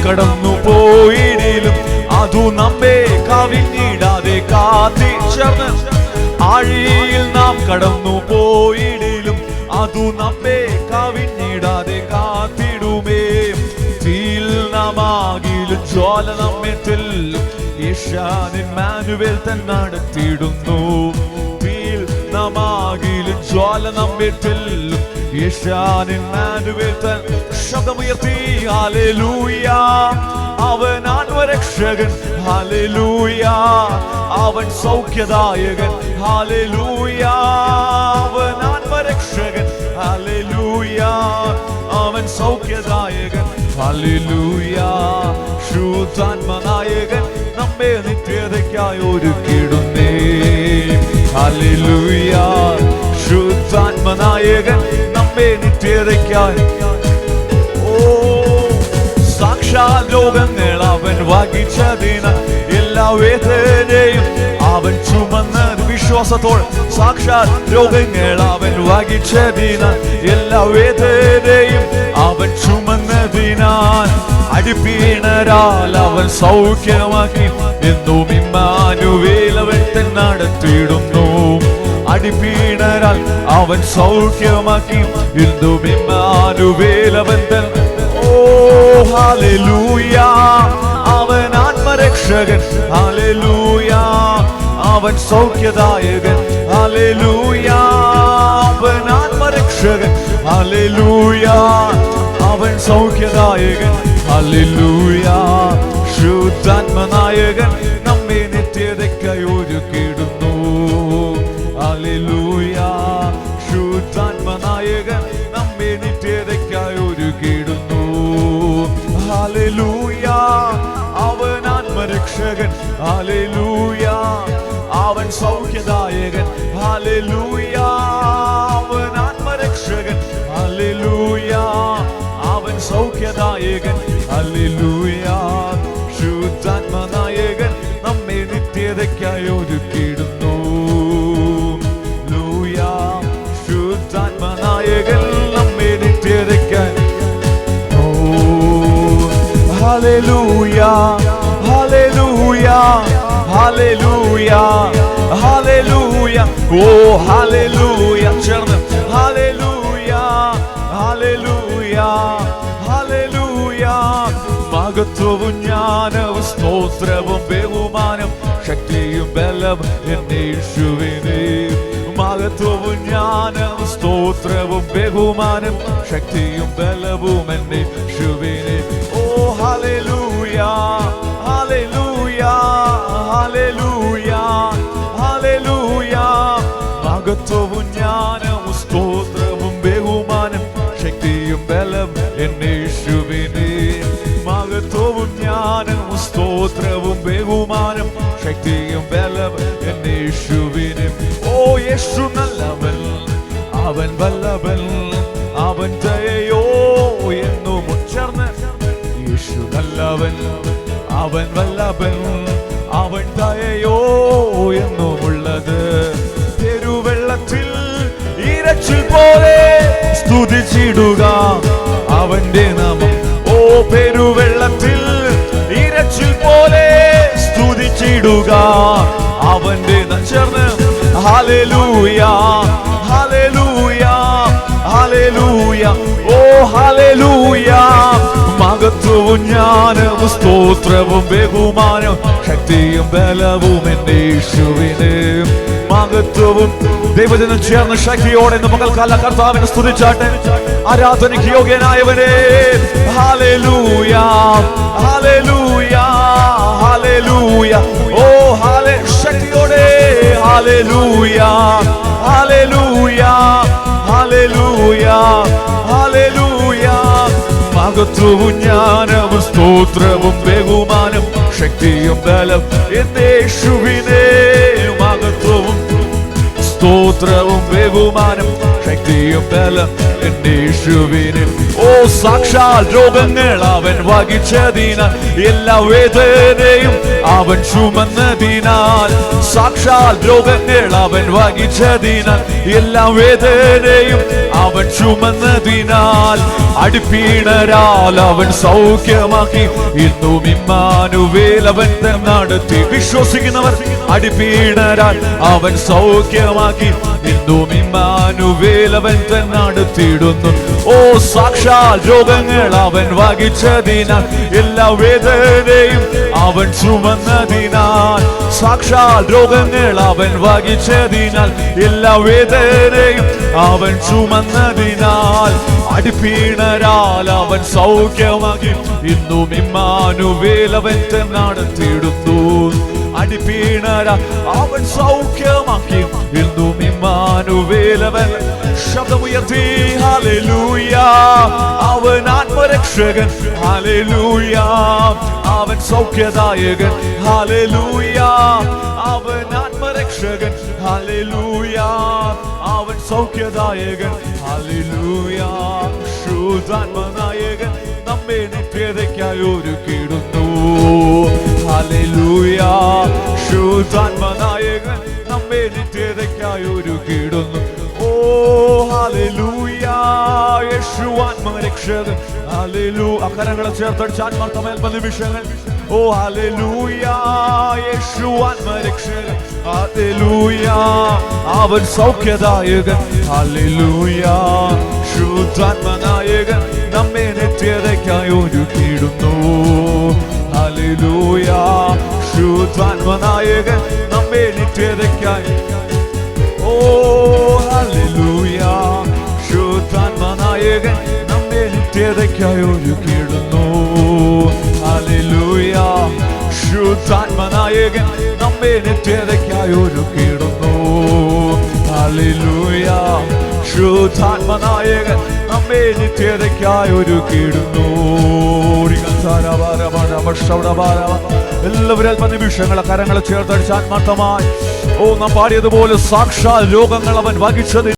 കടന്നു പോയിടിലും അതു നമ്മെ കവിഞ്ഞിടാതെ കാത്തിച്ചേർന്ന്. ആഴിയിൽ നാം കടന്നു പോയിടിലും അതു നമ്മെ കവിഞ്ഞിടാതെ കാത്തിടുമേ. തീയിൽ നാം ആകിലും ജ്വാല നമ്മെ തെല്ലും യേശാനിമ്മാനുവേൽ തന്നെ നടത്തിയിടുന്നു. തീയിൽ നാം ആകിലും ജ്വാല നമ്മെ തെല്ലും യേശാനിമ്മാനുവേൽ തന്നെ. ശബ്ദമുയർത്തി ഹല്ലേലൂയ, അവൻ ആത്മരക്ഷകൻ. ഹല്ലേലൂയ, അവൻ സൗഖ്യദായകൻ. ഹല്ലേലൂയ, അവൻ ആത്മരക്ഷകൻ. ഹല്ലേലൂയ, അവൻ സൗഖ്യദായകൻ. ഹല്ലേലൂയ, ശുദ്ധാത്മനായകൻ നമ്മെ നിത്യതയ്ക്കായി ഒരുക്കിടുന്നേ. ഹല്ലേലൂയ, ശുദ്ധാത്മനായകൻ നമ്മെ നിത്യതയ്ക്കായി. സാക്ഷാൽ രോഗങ്ങൾ അവൻ വഹിച്ചതിന് എല്ലാ വേദനയും അവൻ ചുമന്നത് വിശ്വാസത്തോടെ. സാക്ഷാൽ രോഗങ്ങൾ അവൻ വഹിച്ചതിന് എല്ലാ വേദനയും അവൻ ചുമന്നതിനാൽ അടിപ്പീണരാൽ അവൻ സൗഖ്യമാക്കി. എന്നും ഇമ്മാനുവേൽ അവൻ തന്നെ നടത്തിയിടുന്നു. അടിപ്പീണരാൽ അവൻ സൗഖ്യമാക്കി. എന്നും ഇമ്മാനുവേൽ അവൻ തന്നെ. ഹല്ലേലൂയ, അവൻ ആത്മരക്ഷകൻ. ഹല്ലേലൂയ, അവൻ സൗഖ്യദായകൻ. ഹല്ലേലൂയ, അവൻ ആത്മരക്ഷകൻ. ഹല്ലേലൂയ, അവൻ സൗഖ്യദായകൻ. ഹല്ലേലൂയ, ശുദ്ധാത്മനായകൻ നമ്മെ നിത്യതയ്ക്കായി ഒരുക്കിയിടുന്നു. ഹല്ലേലൂയ, ശുദ്ധാത്മനായകൻ നമ്മെ നിത്യതയ്ക്കായി ഒരുക്കിയിടുന്നു. ഹല്ലേലൂയ, അവൻ ആത്മരക്ഷകൻ. ഹല്ലേലൂയ, അവൻ സൗഖ്യദായകൻ. ഹല്ലേലൂയ, അവൻ ആത്മരക്ഷകൻ. ഹല്ലേലൂയ, അവൻ സൗഖ്യദായകൻ. ഹല്ലേലൂയ, ശുദ്ധാത്മനായകൻ നമ്മെ നിത്യതയ്ക്കായി ഒരുക്കിയിടുന്നു. ഹല്ലേലൂയ, ശുദ്ധാത്മനായകൻ നമ്മെ നിത്യതയ്ക്കായി. Hallelujah, hallelujah, hallelujah, hallelujah, oh hallelujah, ചേർന്ന് hallelujah, hallelujah, hallelujah. മഹത്വവും ജ്ഞാനവും സ്തോത്രവും ബഹുമാനം ശക്തിയും ബലം എന്നെ യേശുവിനെ. മഹത്വവും ജ്ഞാനവും സ്തോത്രവും ബഹുമാനം ശക്തിയും ബലവും എന്നെ യേശുവിനെ. Hallelujah, hallelujah, hallelujah, hallelujah. മഹത്വവും ജ്ഞാനവും സ്തോത്രവും ബഹുമാനം ശക്തിയും ബലം എന്നെ യേശുവിനെ. മഹത്വവും ജ്ഞാനവും സ്തോത്രവും ബഹുമാനം ശക്തിയും ബലം എന്നെ യേശുവിനെ. ഓ യേശു നല്ലവൻ, അവൻ വല്ലഭൻ, അവൻ ദയയോ എന്നും ഉച്ചർന്ന്. യേശു നല്ലവൻ, അവൻ വല്ലഭൻ, അവൻ ദയയോ എന്നുമുള്ളത്. പെരുവെള്ളത്തിൽ ഇരച്ചിൽ പോലെ സ്തുതിച്ചിടുക അവന്റെ നാമം. ഓ പെരുവെള്ളത്തിൽ ഇരച്ചിൽ പോലെ സ്തുതിച്ചിടുക അവന്റെ ചേർന്ന്. ഹല്ലേലൂയ, ഹല്ലേലൂയ, ഹല്ലേലൂയ, ഓ ഹല്ലേലൂയ. മഹത്വവും ജ്ഞാനവും സ്തോത്രവും ബഹുമാനവും ശക്തിയും ബലവും എന്റെ യേശുവിന്. മഹത്വവും ദൈവജനം ചേർന്ന് ശക്തിയോടെ പകൽക്കാല കർത്താവിനെ സ്തുതിച്ചാട്ടെ. ആരാധനയ്ക്ക് യോഗ്യനായവനെ. ഹല്ലേലൂയ, ഹല്ലേലൂയ, ഹല്ലേലൂയ, ഓ ശക്തിയോടെ. Hallelujah, hallelujah, hallelujah, hallelujah. മഹത്വവും ജ്ഞാനവും സ്തോത്രവും ബഹുമാനം ശക്തിയും ബലം എന്റെ യേശുവിനെ. മഹത്വവും സ്തോത്രവും ബഹുമാനം ശക്തിയും ബലം എന്റെ യേശുവിനെ. ഓ സാക്ഷാൽ രോഗങ്ങൾ അവൻ വഹിച്ചതിനാൽ എല്ലാ വേദനയും അവൻ ചുമന്നതിനാൽ. സാക്ഷാൽ രോഗങ്ങൾ അവൻ വഹിച്ചതിനാൽ എല്ലാ വേദനയും അവൻ ചുമന്നതിനാൽ അടിപ്പീണരാൽ അവൻ സൗഖ്യമാക്കി. ഇന്നും ഇമ്മാനുവേൽ അവൻ നടത്തി. വിശ്വസിക്കുന്നവർ അടിപ്പീണരാൽ അവൻ സൗഖ്യമാക്കി. ഇന്നും ഇമ്മാനുവേൽ അവൻ നടത്തിയിടുന്നു. ഓ സാക്ഷാൽ രോഗങ്ങൾ അവൻ വഹിച്ചതിനാൽ എല്ലാ വേദനയും അവൻ ചുമന്നതിനാൽ. സാക്ഷാൽ രോഗങ്ങൾ അവൻ വഹിച്ചതിനാൽ എല്ലാ വേദനയും അവൻ ചുമന്നതിനാൽ അടിപ്പീണരാൽ അവൻ സൗഖ്യമാക്കി. ഇന്നും ഇമ്മാനുവേൽ അവൻ നടത്തിയിടുന്നു. അടിപ്പീണരാൽ അവൻ സൗഖ്യമാക്കി. ഇന്നും ഇമ്മാനുവേൽ അവൻ. ശബ്ദമുയർത്തി ഹല്ലേലൂയ. അവൻ ആത്മരക്ഷകൻ. ഹല്ലേലൂയ. അവൻ സൗഖ്യദായകൻ. ഹല്ലേലൂയ. അവൻ ആത്മരക്ഷകൻ. ഹല്ലേലൂയ. അവൻ സൗഖ്യദായകൻ. ഹല്ലേലൂയ. ശുദ്ധാത്മനായകൻ നമ്മെ നിത്യതയ്ക്കായി ഒരുക്കിയിടുന്നു. ഹല്ലേലൂയ. ശുദ്ധാത്മനായകൻ നമ്മെ നിത്യതയ്ക്കായി ഒരുക്കിയിടുന്നു. ഓ ഹല്ലേലൂയ. യേശു ആത്മരക്ഷകൻ. ഹല്ലേലൂയ. അക്കരങ്ങളെ ചേർത്തടിച്ച് ആത്മാർത്ഥമായ നിമിഷങ്ങൾ. ഓ ഹല്ലേലൂയ. യേശു ആത്മരക്ഷകൻ. ഹല്ലേലൂയ. അവൻ സൗഖ്യദായകൻ. ഹല്ലേലൂയ. ശുദ്ധാത്മനായകൻ നമ്മെ നിത്യതയ്ക്കായി ഒരുക്കിയിടുന്നു. ഹല്ലേലൂയ. ശുദ്ധാത്മനായകൻ നമ്മെ നിത്യതയ്ക്കായി. ഓ ഹല്ലേലൂയ. ശുദ്ധാത്മനായകൻ നമ്മെ നിത്യതയ്ക്കായി ഒരുക്കിയിടുന്നു. ഹല്ലേലൂയ. ശുദ്ധാത്മനായകൻ നമ്മെ നിത്യതയ്ക്കായി ഒരുക്കിയിടുന്നു. ഹല്ലേലൂയ. ശുദ്ധാത്മനായകൻ നമ്മെ നിത്യതയ്ക്കായി ഒരുക്കിയിടുന്നു. എല്ലാവരും അല്പനിമിഷങ്ങളെ കരങ്ങളെ ചേർത്തടിച്ച് ആത്മാർത്ഥമായി. ഓ നാം പാടിയതുപോലെ സാക്ഷാൽ രോഗങ്ങൾ അവൻ വഹിച്ചത്